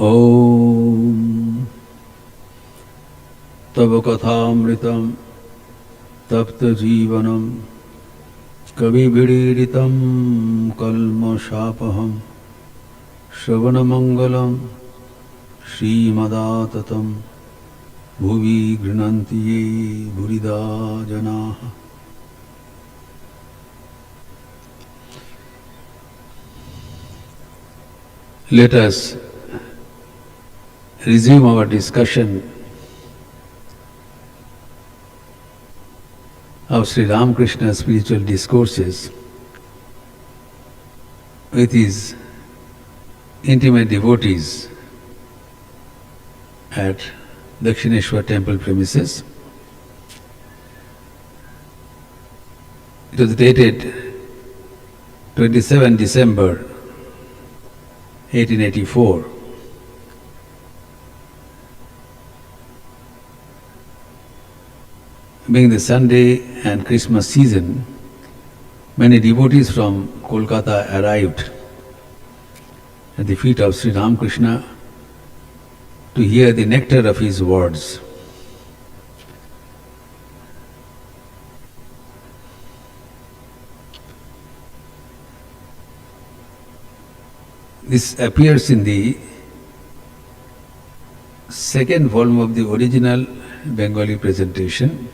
Om Tava Kathamritam Tapta Jivanam Kavi Vidiritam Kalma Shapaham Shravana Mangalam Srimadatam Bhuvi Grinantiye Burida Janaha. Let us resume our discussion of Sri Ramakrishna's spiritual discourses with his intimate devotees at Dakshineshwar temple premises. It was dated 27 December 1884. Being the Sunday and Christmas season, many devotees from Kolkata arrived at the feet of Sri Ramakrishna to hear the nectar of his words. This appears in the second volume of the original Bengali presentation,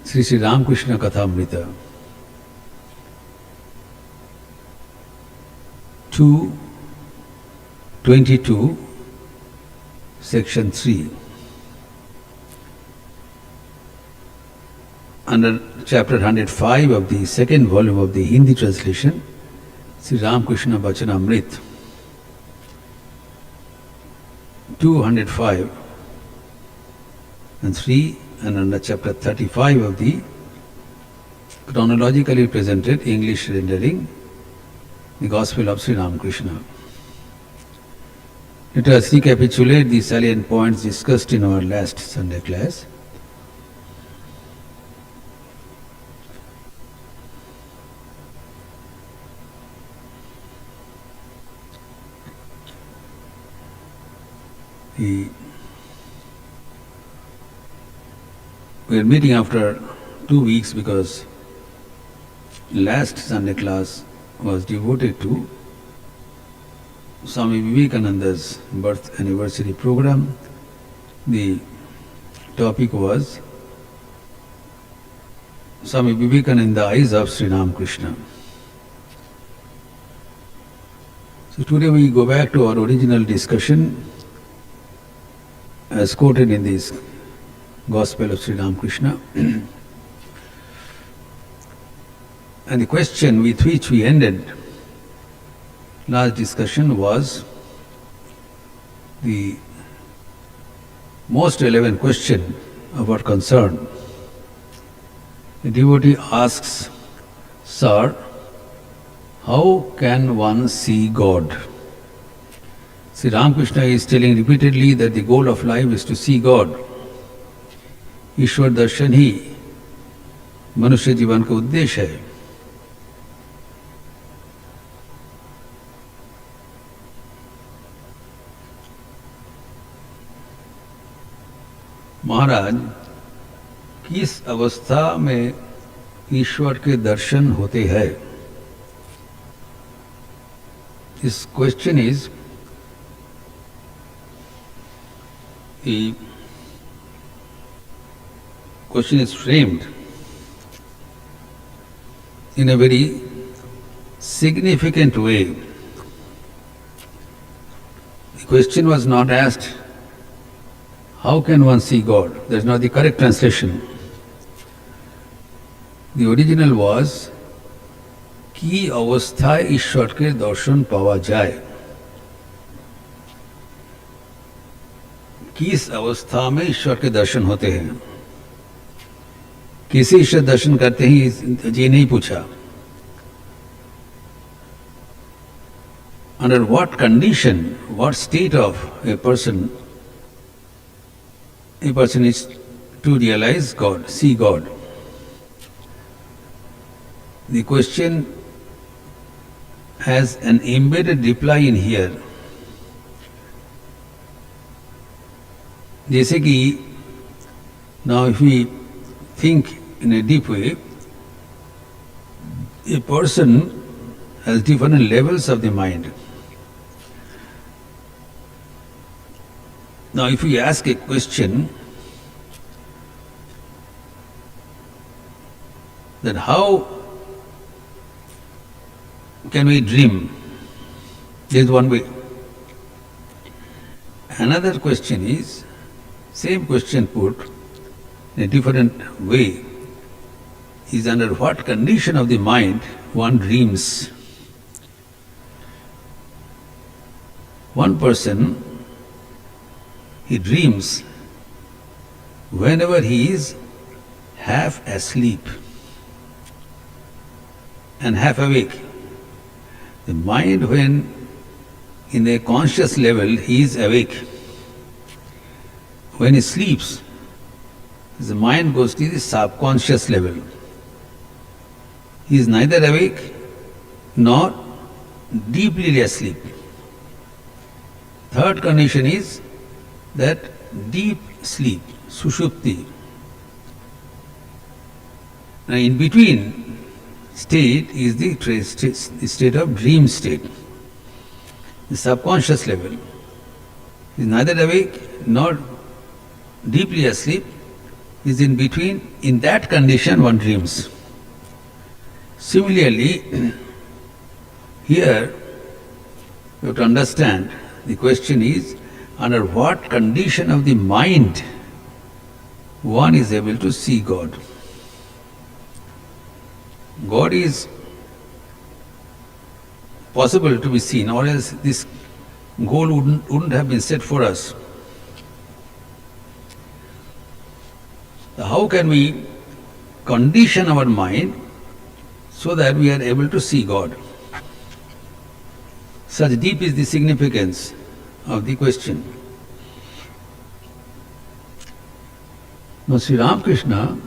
Sri Ramakrishna Kathamrita, 222, section 3. Under chapter 105 of the second volume of the Hindi translation, Sri Ramakrishna Vachanamrit, 205 and 3, and under chapter 35 of the chronologically presented English rendering, the Gospel of Sri Ramakrishna. Let us recapitulate the salient points discussed in our last Sunday class. We are meeting after 2 weeks because last Sunday class was devoted to Swami Vivekananda's birth anniversary program. The topic was Swami Vivekananda in the eyes of Sri Ramakrishna. So today we go back to our original discussion as quoted in this Gospel of Sri Ramakrishna. And the question with which we ended last discussion was the most relevant question of our concern. The devotee asks, "Sir, how can one see God?" Sri Ramakrishna is telling repeatedly that the goal of life is to see God. ईश्वर दर्शन ही मनुष्य जीवन का उद्देश्य है. महाराज, किस अवस्था में ईश्वर के दर्शन होते हैं? This question is the question is framed in a very significant way. The question was not asked, how can one see God? That's not the correct translation. The original was, कि अवस्था ईश्वर के दर्शन पावा जाए. किस अवस्था में ईश्वर के दर्शन होते हैं? किसी ईश्वर दर्शन करते ही ये नहीं पूछा. Under what condition, what state of a person is to realize God, see God? The question has an embedded reply in here. जैसे कि now if we think in a deep way, a person has different levels of the mind. Now if we ask a question that how can we dream? There is one way. Another question is, same question put in a different way, is under what condition of the mind one dreams. One person, he dreams whenever he is half asleep and half awake. The mind, when in a conscious level he is awake, when he sleeps, the mind goes to the subconscious level. He is neither awake nor deeply asleep. Third condition is that deep sleep, sushupti. Now in between state is the state of dream state, the subconscious level. He is neither awake nor deeply asleep, is in between. In that condition one dreams. Similarly, here you have to understand, the question is, under what condition of the mind one is able to see God. God is possible to be seen, or else this goal wouldn't have been set for us. How can we condition our mind so that we are able to see God? Such deep is the significance of the question. Now Sri Ramakrishna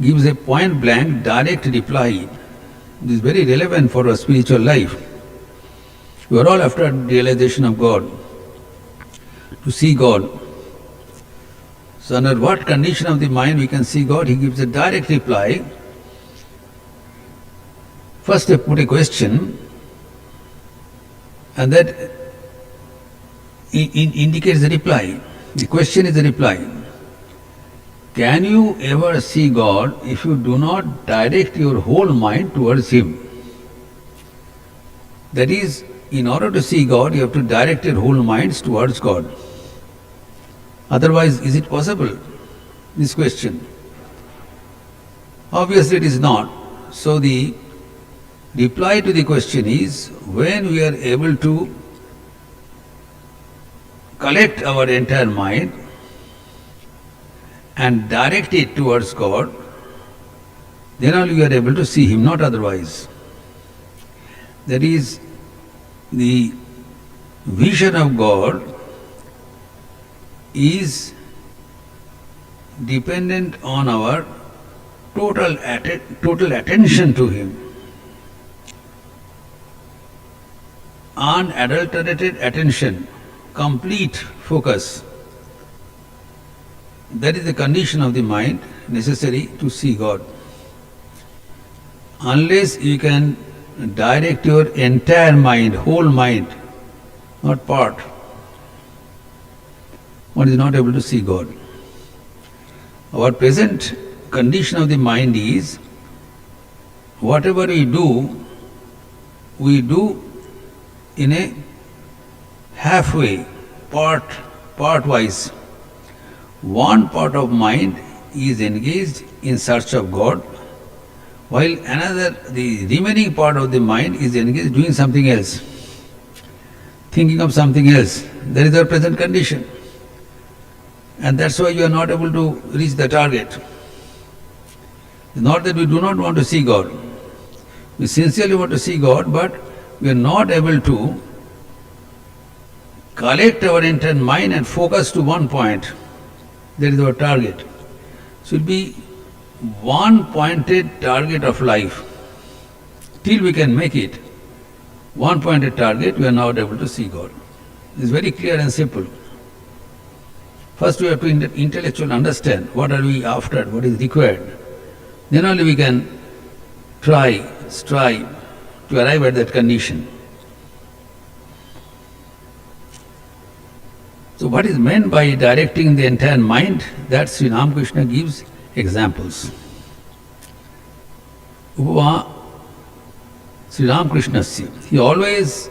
gives a point blank direct reply. This is very relevant for our spiritual life. We are all after realization of God, to see God. So under what condition of the mind we can see God? He gives a direct reply. First they put a question, and that indicates the reply. The question is the reply. Can you ever see God if you do not direct your whole mind towards Him? That is, in order to see God, you have to direct your whole minds towards God. Otherwise, is it possible? This question. Obviously it is not. So the reply to the question is, when we are able to collect our entire mind and direct it towards God, then only we are able to see Him, not otherwise. That is, the vision of God is dependent on our total attention to Him. Unadulterated attention, complete focus. That is the condition of the mind necessary to see God. Unless you can direct your entire mind, whole mind, not part, one is not able to see God. Our present condition of the mind is, whatever we do in a halfway, part-wise. One part of mind is engaged in search of God, while the remaining part of the mind is engaged doing something else, thinking of something else. That is our present condition. And that's why you are not able to reach the target. It's not that we do not want to see God. We sincerely want to see God, but we are not able to collect our entire mind and focus to one point. That is our target. So it will be one pointed target of life. till we can make it one-pointed target, we are not able to see God. It's very clear and simple. First we have to intellectually understand what are we after, what is required. Then only we can strive to arrive at that condition. So what is meant by directing the entire mind? That Sri Ramakrishna gives examples. Upama Sri Ramakrishna, he always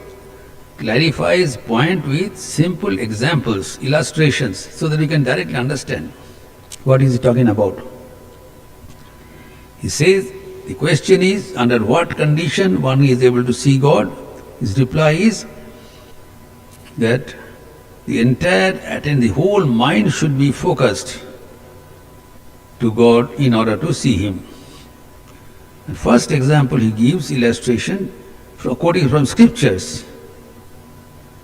clarifies point with simple examples, illustrations, so that we can directly understand what he is talking about. He says, the question is, under what condition one is able to see God? His reply is that the whole mind should be focused to God in order to see Him. The first example he gives, illustration, quoting from scriptures.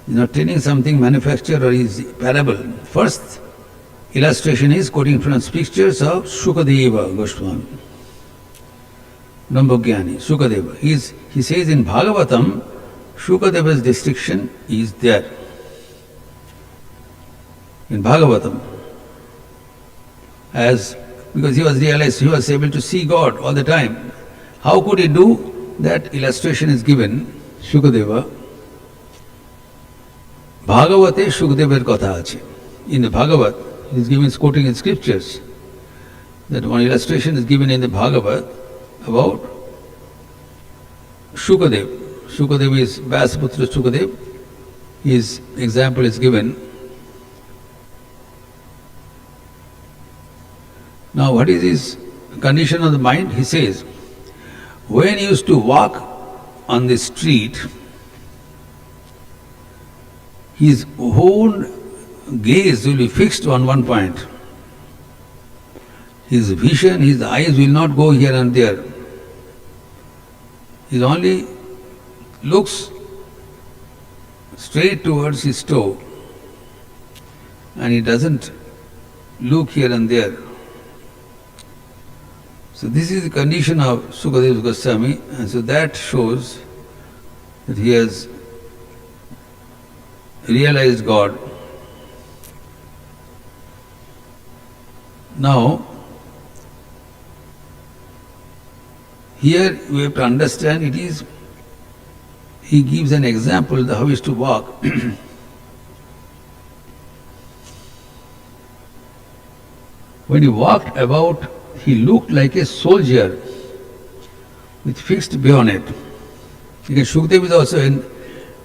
He's not telling something manufactured or his parable. First illustration is quoting from scriptures of Shukadeva Goswami. Brahmagyani, Shukadeva. He says in Bhagavatam, Shukadeva's description is there. In Bhagavatam, because he was able to see God all the time. How could he do? That illustration is given, Shukadeva. Bhagavate Shukadevar Katha ache. In the Bhagavat, he is quoting in scriptures. That one illustration is given in the Bhagavat about Shukadev. Shukadev is Vyasputra Shukadev. His example is given. Now what is his condition of the mind? He says, when he used to walk on the street, his whole gaze will be fixed on one point. His vision, his eyes will not go here and there. He only looks straight towards his toe and he doesn't look here and there. So this is the condition of Sukadeva Goswami, and so that shows that he has realized God. Now, here we have to understand he gives an example of how he is to walk. When he walked about, he looked like a soldier with fixed bayonet. Shukadeva is also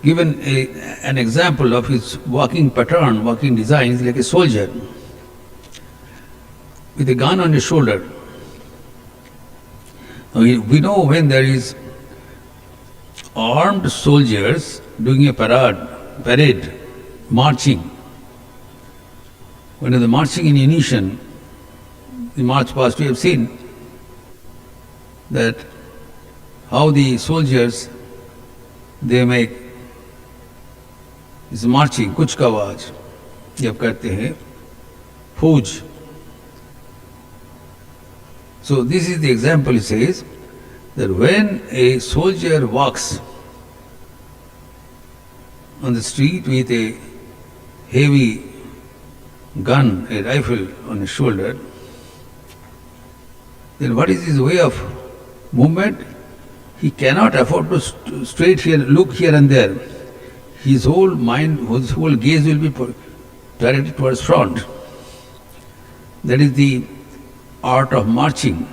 given an example of his walking pattern, walking design. He's like a soldier with a gun on his shoulder. Now, we know when there is armed soldiers doing a parade, marching. When they're marching in unison, the march past, we have seen that how the soldiers, they make this marching, kuch ka awaaz, jab karte hain, fauj. So this is the example, he says, that when a soldier walks on the street with a heavy gun, a rifle on his shoulder, then what is his way of movement? He cannot afford to look here and there. His whole mind, his whole gaze will be directed towards front. That is the art of marching.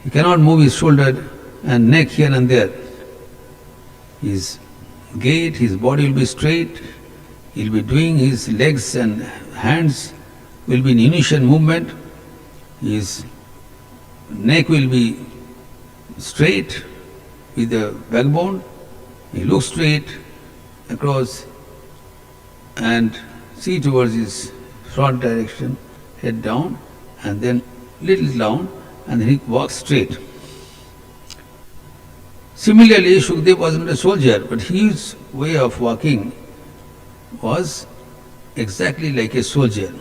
He cannot move his shoulder and neck here and there. His gait, his body will be straight. He'll be doing his legs and hands will be in unison movement. His neck will be straight with the backbone. He looks straight across and see towards his front direction, head down, and then little down, and then he walks straight. Similarly, Shukadeva wasn't a soldier, but his way of walking was exactly like a soldier.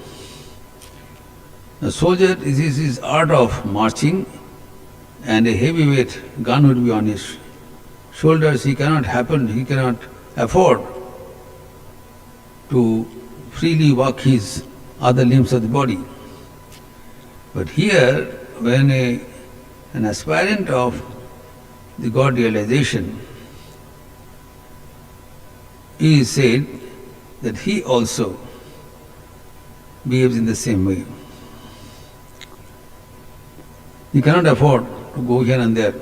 A soldier is his art of marching, and a heavyweight gun would be on his shoulders. He cannot afford to freely walk his other limbs of the body. But here, when an aspirant of the God realization is said that he also behaves in the same way. He cannot afford to go here and there.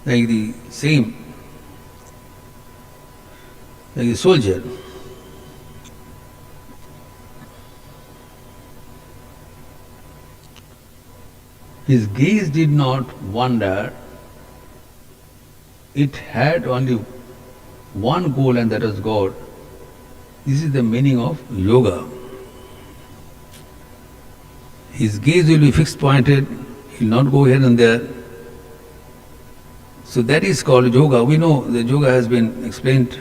Like the soldier. His gaze did not wander. It had only one goal, and that was God. This is the meaning of yoga. His gaze will be fixed pointed, he will not go here and there. So that is called yoga. We know that yoga has been explained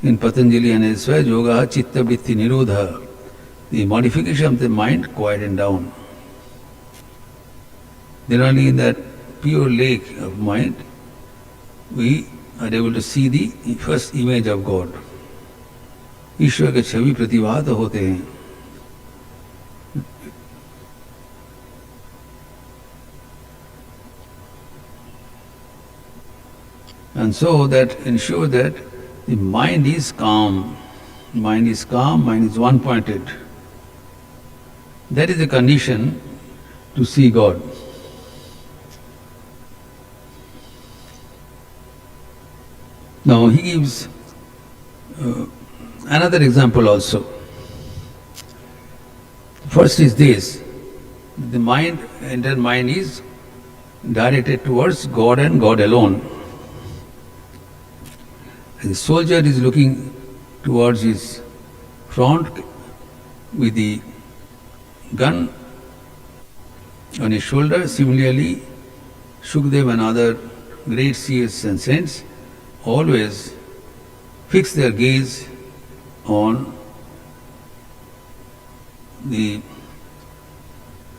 in Patanjali and elsewhere. Yoga chitta vritti nirodha, the modification of the mind quieted down. Then only in that pure lake of mind we are able to see the first image of God. ईश्वर के छवि प्रतिभात होते हैं. And so that ensure that the mind is calm. Mind is calm, mind is one-pointed. That is the condition to see God. Now he gives another example also. First is this: the entire mind is directed towards God and God alone. The soldier is looking towards his front with the gun on his shoulder. Similarly, Shukdev and other great seers and saints always fix their gaze on the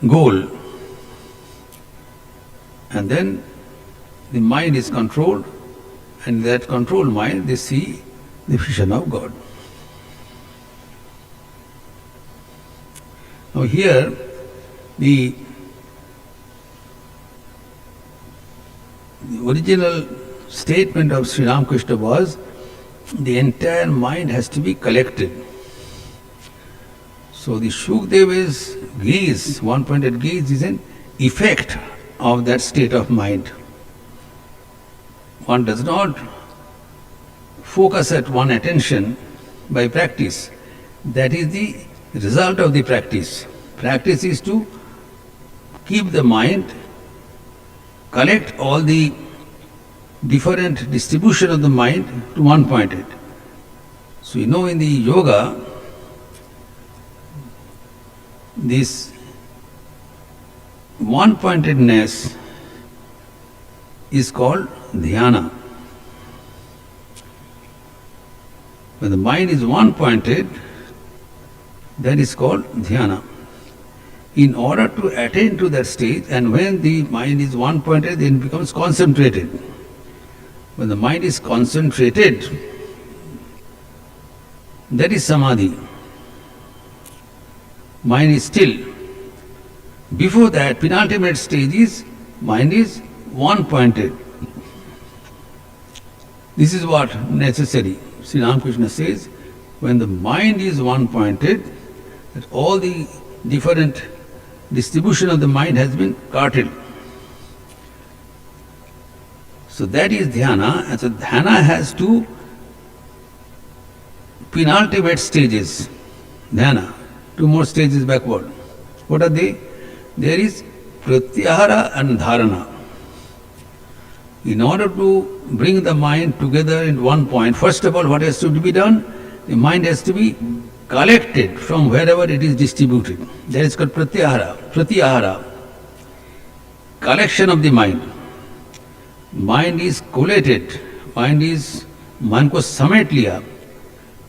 goal, and then the mind is controlled, and in that controlled mind they see the vision of God. Now here the original statement of Sri Ramakrishna was the entire mind has to be collected. So the Shukdeva's gaze, one-pointed gaze, is an effect of that state of mind. One does not focus at one attention by practice. That is the result of the practice. Practice is to keep the mind, collect all the different distribution of the mind to one-pointed. So you know in the yoga, this one-pointedness is called dhyana. When the mind is one-pointed, that is called dhyana. In order to attain to that stage, and when the mind is one-pointed, then it becomes concentrated. When the mind is concentrated, that is samadhi. Mind is still. Before that, penultimate stage is mind is one-pointed. This is what necessary. Sri Ramakrishna says, when the mind is one-pointed, that all the different distribution of the mind has been carted. So that is dhyana, and so dhyana has two penultimate stages. Dhyana, two more stages backward. What are they? There is pratyahara and dharana. In order to bring the mind together in one point, first of all, what has to be done? The mind has to be collected from wherever it is distributed. That is called pratyahara. Pratyahara, collection of the mind. Mind is collated, mind को समेट लिया.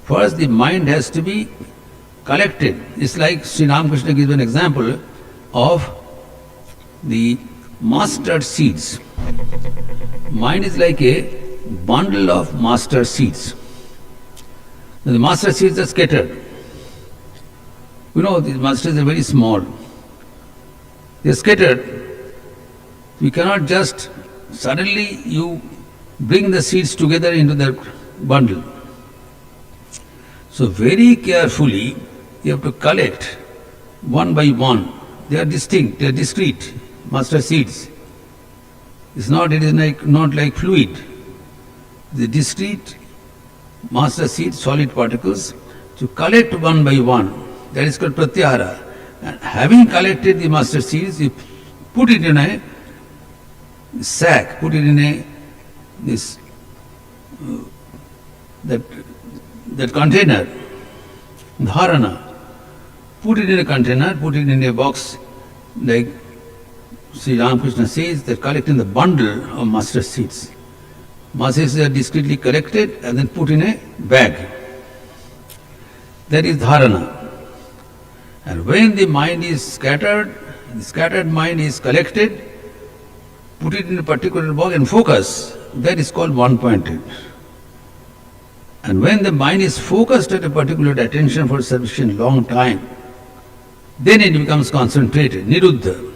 First the mind has to be collected. It's like Sri Ramakrishna gives an example of the mustard seeds. Mind is like a bundle of mustard seeds. Now, the mustard seeds are scattered. You know, these mustards are very small. They are scattered. You cannot just suddenly you bring the seeds together into the bundle. So very carefully you have to collect one by one. They are distinct, they are discrete mustard seeds. It is not like fluid. The discrete mustard seed, solid particles, to collect one by one. That is called pratyahara. And having collected the mustard seeds, you put it in a sack, put it in that container, dharana. Put it in a container, put it in a box, like Sri Ramakrishna says, that collecting the bundle of mustard seeds. Mustard seeds are discreetly collected and then put in a bag. That is dharana. And when the mind is scattered, the scattered mind is collected, put it in a particular box and focus, that is called one-pointed. And when the mind is focused at a particular attention for sufficient long time, then it becomes concentrated, niruddha.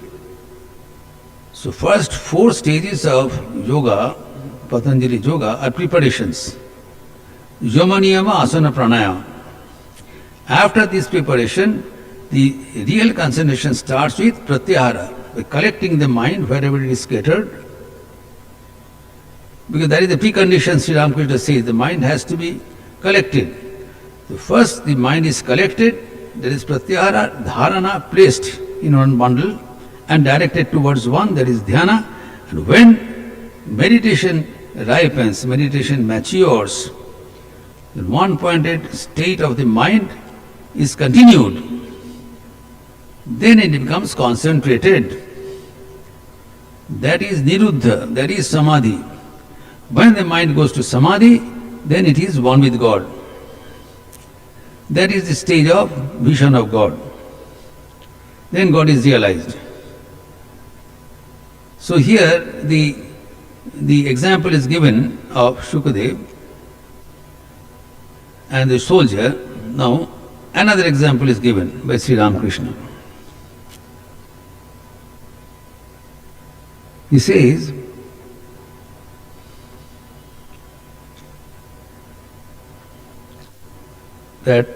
So first 4 stages of yoga, Patanjali yoga, are preparations. Yama niyama, asana, pranayama. After this preparation, the real concentration starts with pratyahara, by collecting the mind wherever it is scattered. Because that is the precondition, Sri Ramakrishna says, the mind has to be collected. So first the mind is collected, there is pratyahara, dharana, placed in one bundle and directed towards one, that is dhyana. And when meditation ripens, meditation matures, the one-pointed state of the mind is continued. Then it becomes concentrated. That is niruddha, that is samadhi. When the mind goes to samadhi, then it is one with God. That is the stage of vision of God. Then God is realized. So here the example is given of Shukadev and the soldier. Now another example is given by Sri Ramakrishna. He says, that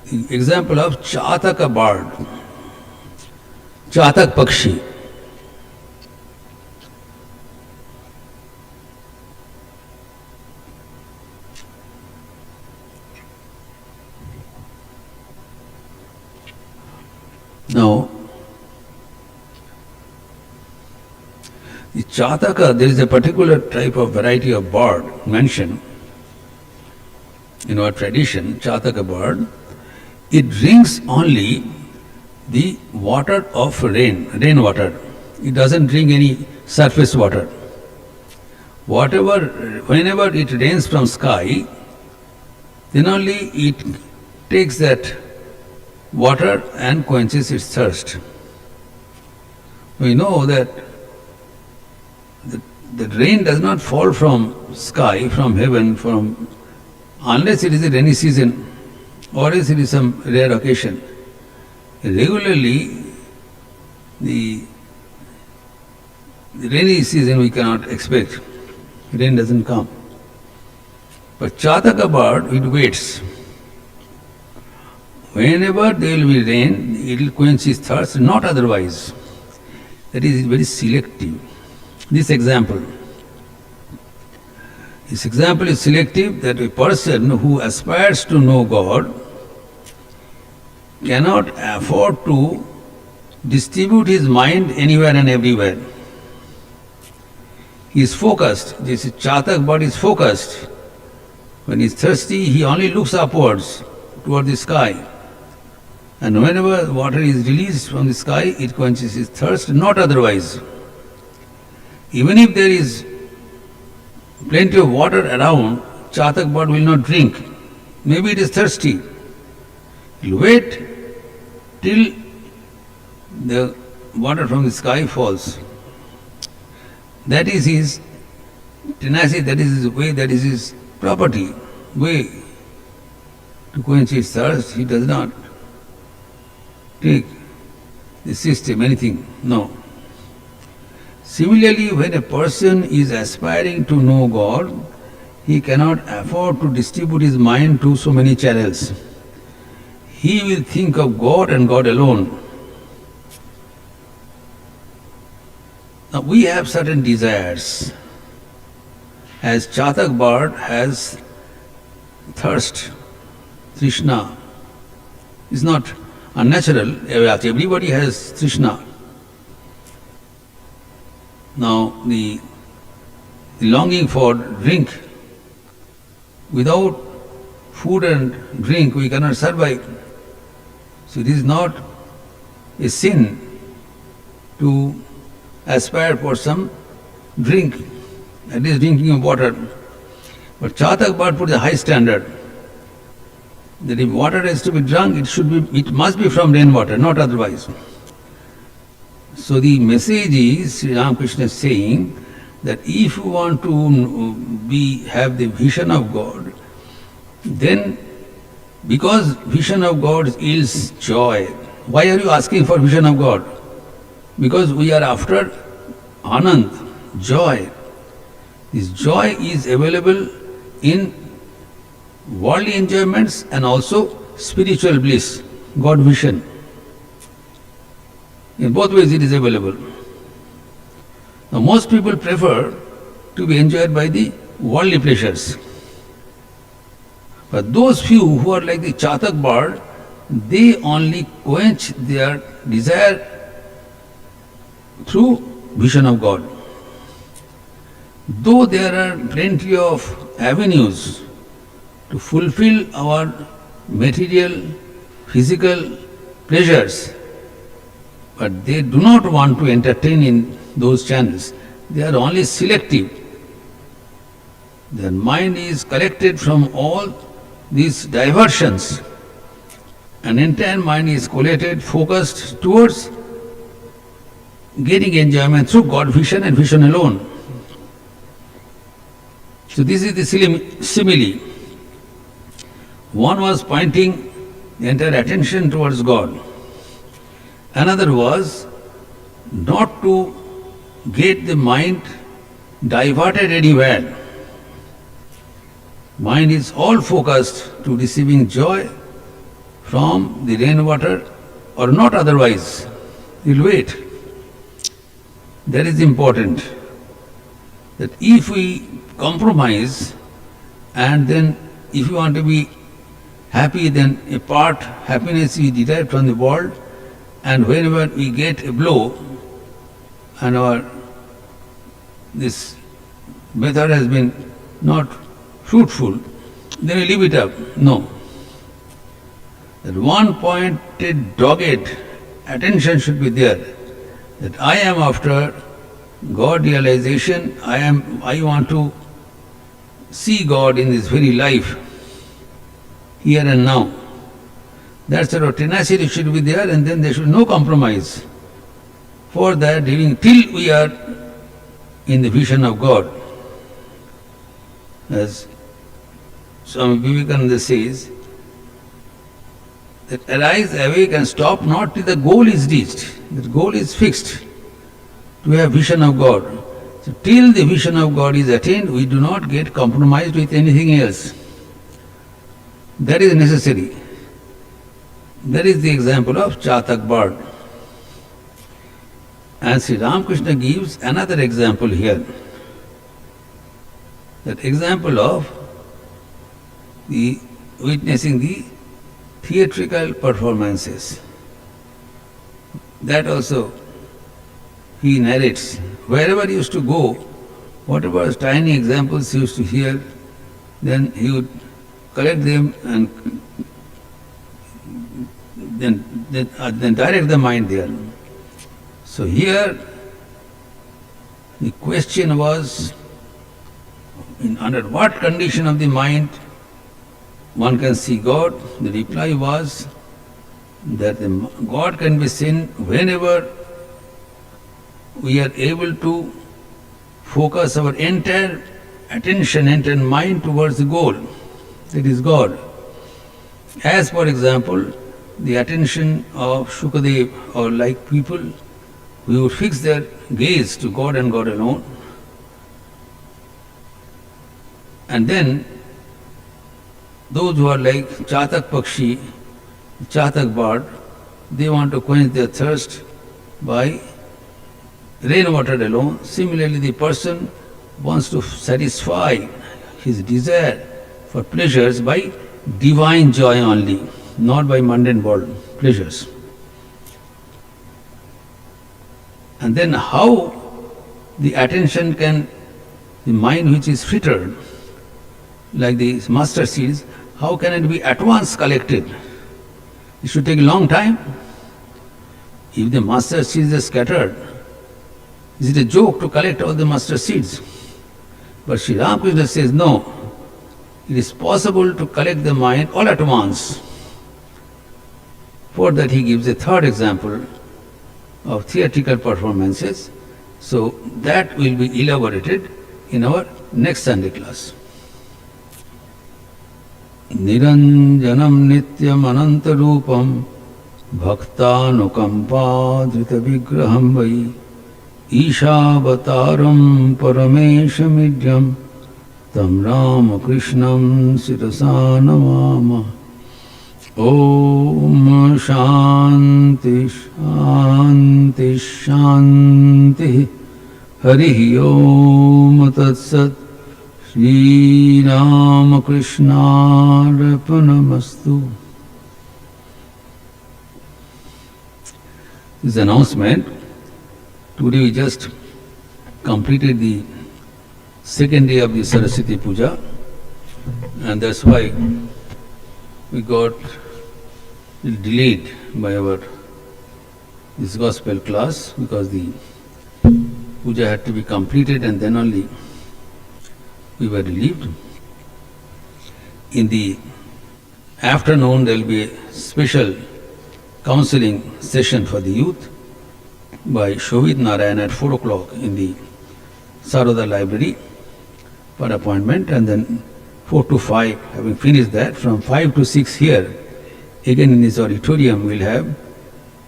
the example of Chataka bird, Chatak Pakshi. Now, the Chataka, there is a particular type of variety of bird mentioned in our tradition, Chataka bird. It drinks only the water of rainwater. It doesn't drink any surface water. Whenever it rains from sky, then only it takes that water and quenches its thirst. We know that the rain does not fall from sky, from heaven, unless it is a rainy season or else it is some rare occasion. Regularly, the rainy season we cannot expect. Rain doesn't come. But Chataka bird, it waits. Whenever there will be rain, it will quench its thirst, not otherwise. That is very selective. This example is selective, that a person who aspires to know God cannot afford to distribute his mind anywhere and everywhere. He is focused. This Chatak bird is focused. When he is thirsty, he only looks upwards toward the sky. And whenever water is released from the sky, it quenches his thirst, not otherwise. Even if there is plenty of water around, Chatak bird will not drink. Maybe it is thirsty. It will wait till the water from the sky falls. That is his tenacity, that is his way, that is his property, way to quench his thirst. He does not take the system, anything, no. Similarly, when a person is aspiring to know God, he cannot afford to distribute his mind to so many channels. He will think of God and God alone. Now we have certain desires. As Chatak bird has thirst, Krishna is not unnatural. Everybody has Krishna. Now the longing for drink, without food and drink we cannot survive. So it is not a sin to aspire for some drink, at least drinking of water. But Chatak bird put a high standard that if water has to be drunk, it must be from rainwater, not otherwise. So the message is, Sri Ramakrishna is saying that if you want to have the vision of God, then because vision of God yields joy. Why are you asking for vision of God? Because we are after Anand, joy. This joy is available in worldly enjoyments and also spiritual bliss, God vision. In both ways it is available. Now most people prefer to be enjoyed by the worldly pleasures. But those few who are like the Chatak bird, they only quench their desire through vision of God. Though there are plenty of avenues to fulfill our material, physical pleasures, but they do not want to entertain in those channels. They are only selective. Their mind is collected from all these diversions. An entire mind is collated, focused towards getting enjoyment through God vision and vision alone. So this is the simile. One was pointing the entire attention towards God. Another was not to get the mind diverted anywhere. Mind is all focused to receiving joy from the rainwater or not otherwise. You'll wait. That is important. That if we compromise and then if you want to be happy, then a part happiness we derive from the world, and whenever we get a blow and this method has been not fruitful, then we leave it up. No. That one pointed, dogged attention should be there. That I am after God realization, I want to see God in this very life, here and now. That sort of tenacity should be there, and then there should be no compromise. For that, till we are in the vision of God. As Swami Vivekananda says, that arise, awake and stop not till the goal is reached. The goal is fixed, to have vision of God. So till the vision of God is attained, we do not get compromised with anything else. That is necessary. That is the example of Chatak bird. And Sri Ramakrishna gives another example here. That example of the witnessing the theatrical performances. That also he narrates. Wherever he used to go, whatever tiny examples he used to hear, then he would collect them and then direct the mind there. So here the question was, under what condition of the mind one can see God? The reply was that God can be seen whenever we are able to focus our entire attention, entire mind towards the goal, that is God. As for example, the attention of Shukadev or like people, we would fix their gaze to God and God alone. And then those who are like Chatak Pakshi, Chatak bird, they want to quench their thirst by rainwater alone. Similarly, the person wants to satisfy his desire for pleasures by divine joy only, not by mundane world pleasures. And then how the attention can, the mind which is frittered, like the master seeds, how can it be at once collected? It should take a long time. If the master seeds are scattered, is it a joke to collect all the master seeds? But Sri Ramakrishna says, no, it is possible to collect the mind all at once. For that he gives a third example of theatrical performances. So that will be elaborated in our next Sunday class. Niranjanam nityam anantarupam bhaktanukampadrita vigraham vai Ishavataram parameshamidyam tam Ramakrishnam sirasa namama. Om Shanti Shanti Shanti Harihi Om Tat Sat Shri Ramakrishna Arpanamastu. This announcement. Today we just completed the second day of the Saraswati Puja, and that's why we got delayed by this gospel class, because the puja had to be completed and then only we were relieved. In the afternoon there will be a special counseling session for the youth by Shovit Narayan at 4 o'clock in the Saroda library for appointment, and then 4 to 5, having finished that, from 5 to 6 here, again in this auditorium, we'll have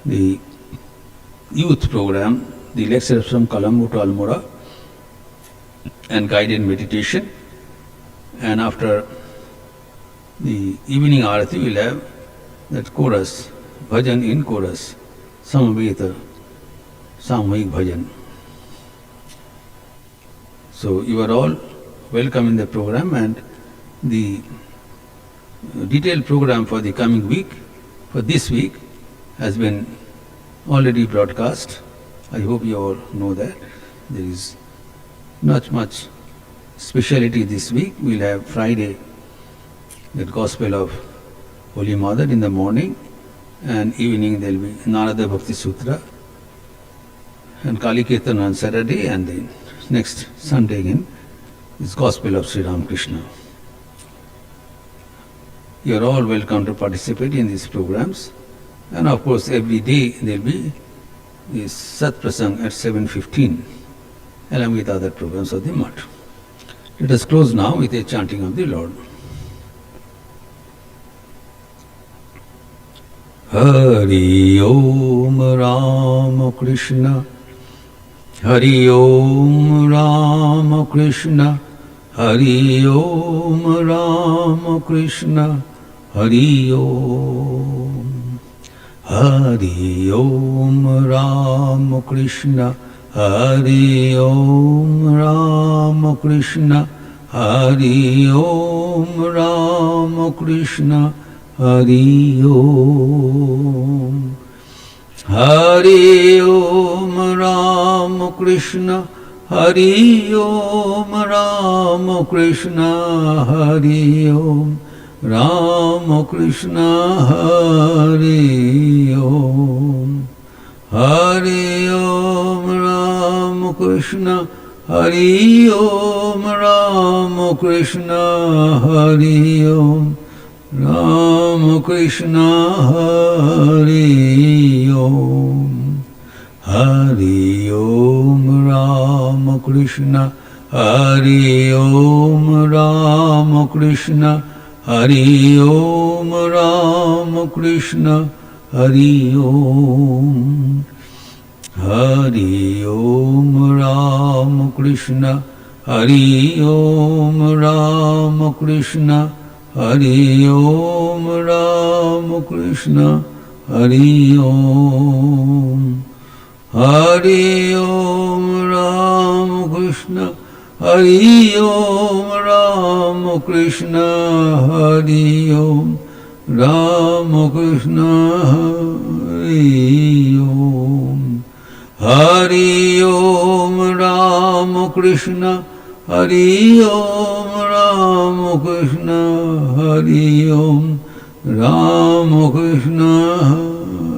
the youth program, the lectures from Colombo to Almora, and guided meditation. And after the evening arati, we'll have that chorus, bhajan in chorus, samaveta, samohik bhajan. So you are all welcome in the program, and the detailed program for the coming week, for this week, has been already broadcast. I hope you all know that. There is not much speciality this week. We'll have Friday, that Gospel of Holy Mother in the morning, and evening there will be Narada Bhakti Sutra, and Kali Kirtan on Saturday, and then next Sunday again is Gospel of Sri Ramakrishna. You are all welcome to participate in these programs, and of course every day there will be this Sat Prasang at 7:15, along with other programs of the Math. Let us close now with a chanting of the Lord. Hari Om Ramakrishna, Hari Om Ramakrishna, Hari Om Ramakrishna, Hari Om. Hari Om Ramakrishna, Hari Om Ramakrishna, Hari Om Ramakrishna, Hari Om. Hari Om Ramakrishna, Hari Om Ramakrishna, Hari Om Ramakrishna, Hari Om. Hari Om Ramakrishna, Hari Om Ramakrishna, Hari Om Ramakrishna, Hari Om. Hari Om Krishna Hari Om Ram Krishna Hari Om Ram Krishna Hari Om Hari Om Ram Krishna Hari Om Ram Krishna Hari Om Ram Krishna Hari Om Hari Om Ram Krishna Hari Om Ram Krishna Hari Om Ram Krishna Hari Om Hari Om Ram Krishna Hari Om Ram Krishna Hari Om Ram Krishna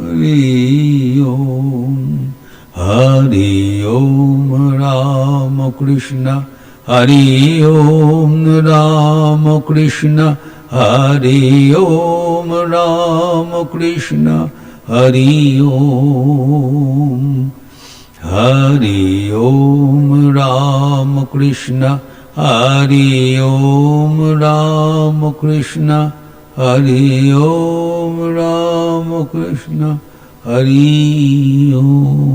Hari Om Hari Om Ram Krishna Hari Om Ram Krishna Hari Om Ram Krishna Hari Om Hari Om Ram Krishna Hari Om Ram Krishna Hari Om Ram Krishna Hari Om